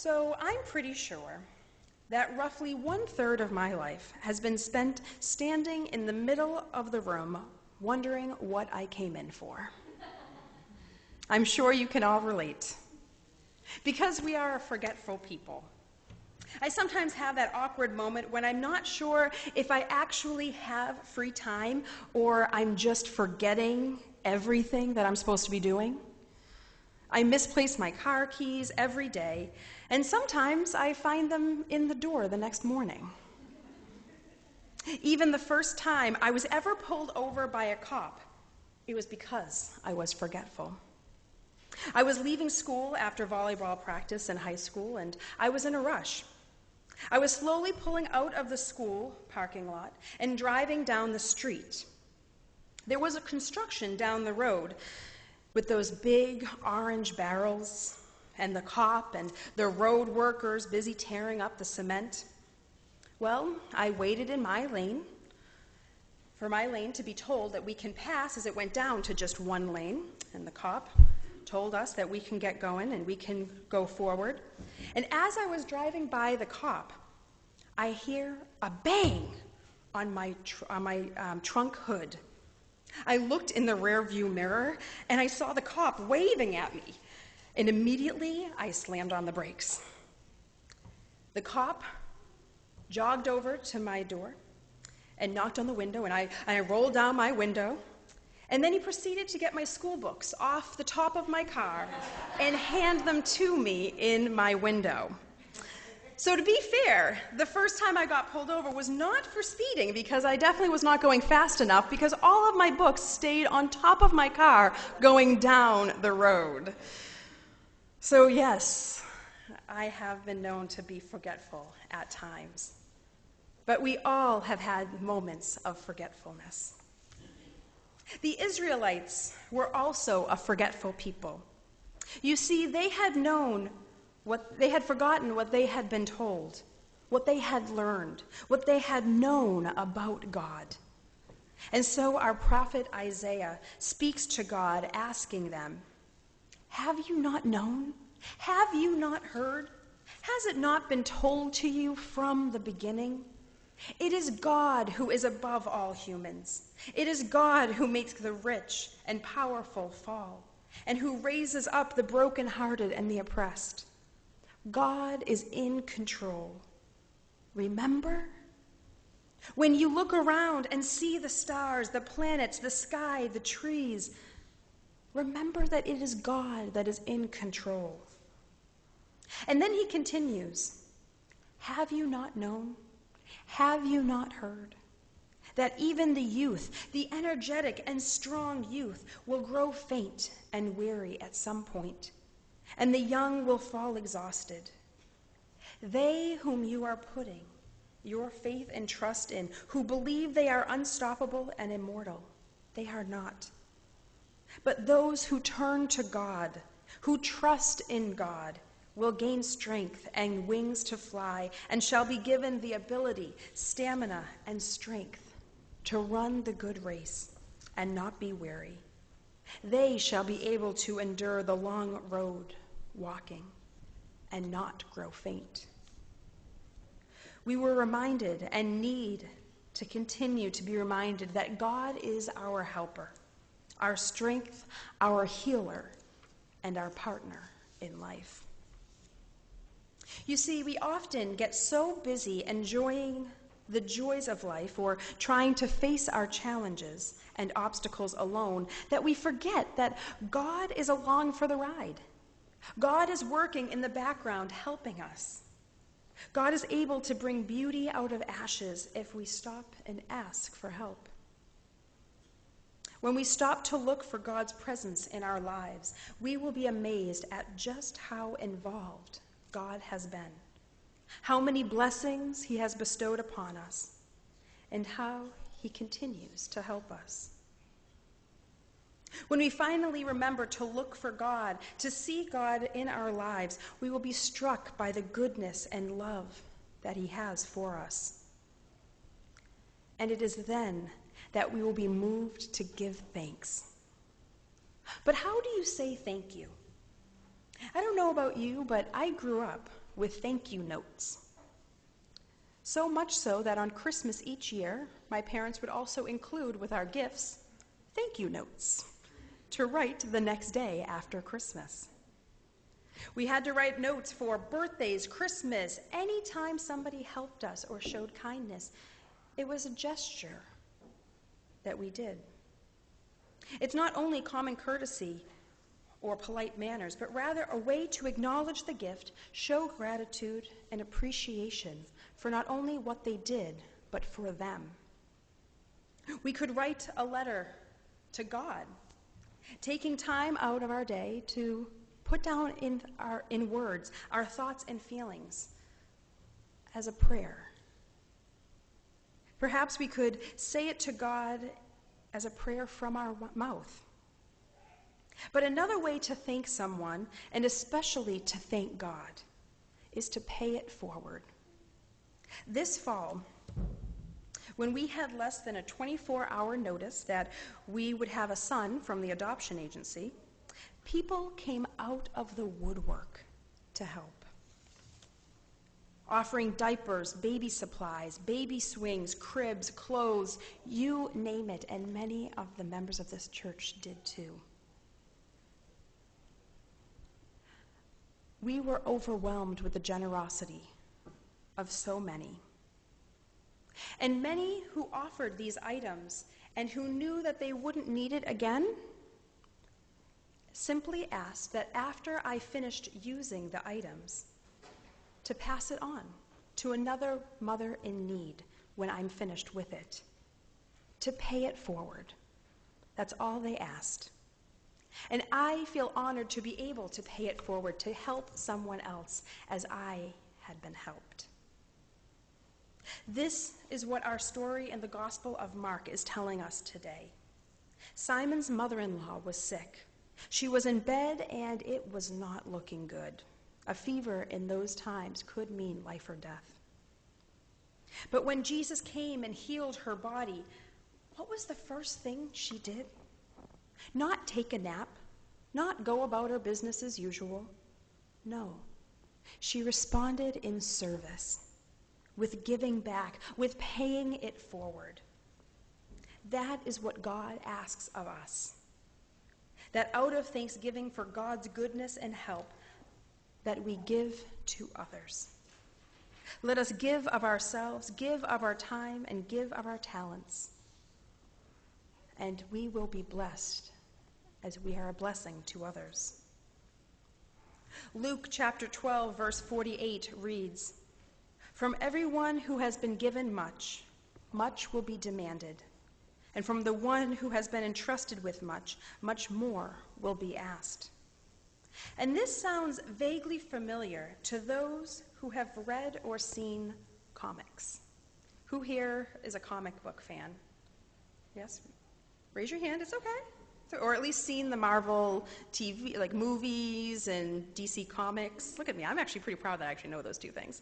So I'm pretty sure that roughly 1/3 of my life has been spent standing in the middle of the room wondering what I came in for. I'm sure you can all relate. Because we are a forgetful people. I sometimes have that awkward moment when I'm not sure if I actually have free time or I'm just forgetting everything that I'm supposed to be doing. I misplace my car keys every day, and sometimes I find them in the door the next morning. Even the first time I was ever pulled over by a cop, it was because I was forgetful. I was leaving school after volleyball practice in high school, and I was in a rush. I was slowly pulling out of the school parking lot and driving down the street. There was a construction down the road with those big orange barrels and the cop and the road workers busy tearing up the cement. Well, I waited in my lane for my lane to be told that we can pass as it went down to just one lane, and the cop told us that we can get going and we can go forward. And as I was driving by the cop, I hear a bang on my trunk hood. I looked in the rear view mirror and I saw the cop waving at me, and immediately I slammed on the brakes. The cop jogged over to my door and knocked on the window, and I rolled down my window. And then he proceeded to get my school books off the top of my car and hand them to me in my window. So to be fair, the first time I got pulled over was not for speeding, because I definitely was not going fast enough, because all of my books stayed on top of my car going down the road. So yes, I have been known to be forgetful at times. But we all have had moments of forgetfulness. The Israelites were also a forgetful people. You see, they had forgotten what they had been told, what they had learned, what they had known about God. And so our prophet Isaiah speaks to God, asking them, "Have you not known? Have you not heard? Has it not been told to you from the beginning? It is God who is above all humans. It is God who makes the rich and powerful fall, and who raises up the brokenhearted and the oppressed. God is in control. Remember? When you look around and see the stars, the planets, the sky, the trees, remember that it is God that is in control." And then he continues, "Have you not known? Have you not heard that even the youth, the energetic and strong youth, will grow faint and weary at some point, and the young will fall exhausted? They whom you are putting your faith and trust in, who believe they are unstoppable and immortal, they are not. But those who turn to God, who trust in God, will gain strength and wings to fly, and shall be given the ability, stamina, and strength to run the good race and not be weary. They shall be able to endure the long road walking and not grow faint." We were reminded and need to continue to be reminded that God is our helper, our strength, our healer, and our partner in life. You see, we often get so busy enjoying the joys of life or trying to face our challenges and obstacles alone that we forget that God is along for the ride. God is working in the background helping us. God is able to bring beauty out of ashes if we stop and ask for help. When we stop to look for God's presence in our lives, we will be amazed at just how involved God has been, how many blessings he has bestowed upon us, and how he continues to help us. When we finally remember to look for God, to see God in our lives, we will be struck by the goodness and love that he has for us. And it is then that we will be moved to give thanks. But how do you say thank you? I don't know about you, but I grew up with thank you notes. So much so that on Christmas each year, my parents would also include with our gifts thank you notes to write the next day after Christmas. We had to write notes for birthdays, Christmas, anytime somebody helped us or showed kindness. It was a gesture that we did. It's not only common courtesy or polite manners, but rather a way to acknowledge the gift, show gratitude and appreciation for not only what they did, but for them. We could write a letter to God, taking time out of our day to put down in words our thoughts and feelings as a prayer. Perhaps we could say it to God as a prayer from our mouth. But another way to thank someone, and especially to thank God, is to pay it forward. This fall, when we had less than a 24-hour notice that we would have a son from the adoption agency, people came out of the woodwork to help, offering diapers, baby supplies, baby swings, cribs, clothes, you name it, and many of the members of this church did too. We were overwhelmed with the generosity of so many. And many who offered these items and who knew that they wouldn't need it again simply asked that after I finished using the items, to pass it on to another mother in need when I'm finished with it, to pay it forward. That's all they asked. And I feel honored to be able to pay it forward, to help someone else as I had been helped. This is what our story in the Gospel of Mark is telling us today. Simon's mother-in-law was sick. She was in bed and it was not looking good. A fever in those times could mean life or death. But when Jesus came and healed her body, what was the first thing she did? Not take a nap, not go about her business as usual. No, she responded in service, with giving back, with paying it forward. That is what God asks of us. That out of thanksgiving for God's goodness and help, that we give to others. Let us give of ourselves, give of our time, and give of our talents. And we will be blessed as we are a blessing to others. Luke chapter 12, verse 48 reads, "From everyone who has been given much, much will be demanded. And from the one who has been entrusted with much, much more will be asked." And this sounds vaguely familiar to those who have read or seen comics. Who here is a comic book fan? Yes? Raise your hand, it's okay. Or at least seen the Marvel TV, like movies and DC Comics. Look at me, I'm actually pretty proud that I actually know those two things.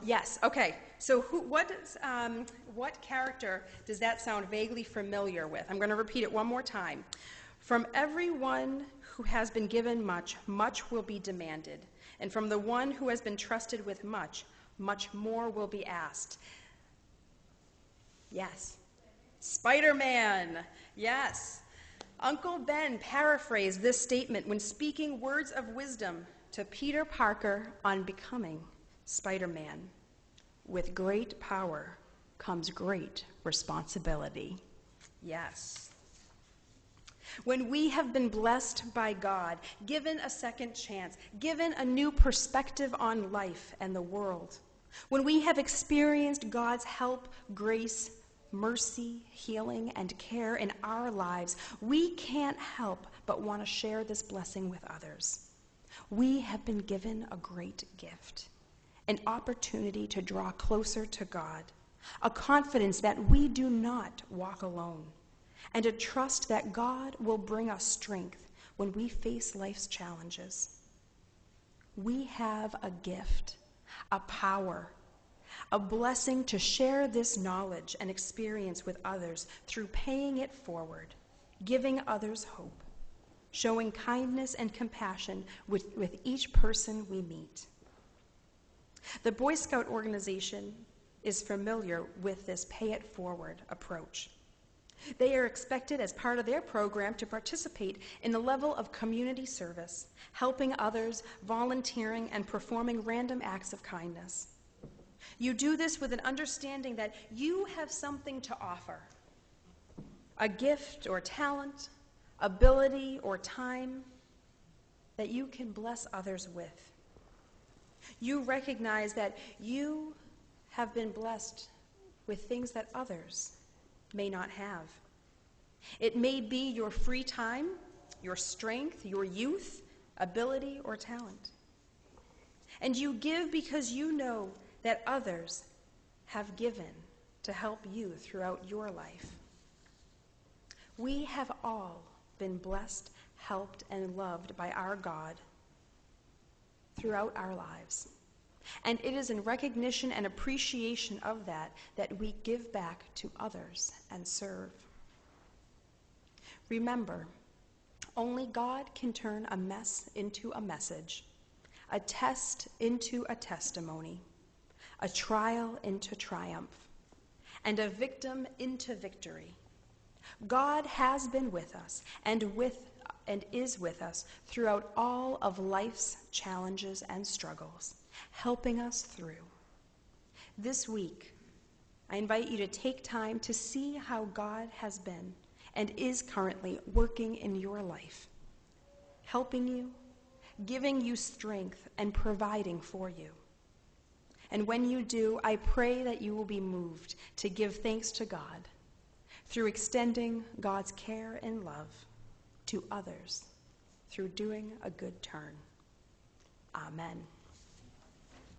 Yes, okay. So what character does that sound vaguely familiar with? I'm going to repeat it one more time. From everyone who has been given much, much will be demanded. And from the one who has been trusted with much, much more will be asked. Yes. Spider-Man. Yes. Uncle Ben paraphrased this statement when speaking words of wisdom to Peter Parker on becoming Spider-Man. With great power comes great responsibility. Yes. When we have been blessed by God, given a second chance, given a new perspective on life and the world, when we have experienced God's help, grace, mercy, healing, and care in our lives, we can't help but want to share this blessing with others. We have been given a great gift, an opportunity to draw closer to God, a confidence that we do not walk alone, and a trust that God will bring us strength when we face life's challenges. We have a gift, a power, a blessing to share this knowledge and experience with others through paying it forward, giving others hope, showing kindness and compassion with each person we meet. The Boy Scout organization is familiar with this pay-it-forward approach. They are expected as part of their program to participate in a level of community service, helping others, volunteering, and performing random acts of kindness. You do this with an understanding that you have something to offer, a gift or talent, ability or time that you can bless others with. You recognize that you have been blessed with things that others may not have. It may be your free time, your strength, your youth, ability, or talent. And you give because you know that others have given to help you throughout your life. We have all been blessed, helped, and loved by our God throughout our lives. And it is in recognition and appreciation of that that we give back to others and serve. Remember, only God can turn a mess into a message, a test into a testimony, a trial into triumph, and a victim into victory. God has been with us and is with us throughout all of life's challenges and struggles, helping us through. This week, I invite you to take time to see how God has been and is currently working in your life, helping you, giving you strength, and providing for you. And when you do, I pray that you will be moved to give thanks to God through extending God's care and love to others through doing a good turn. Amen.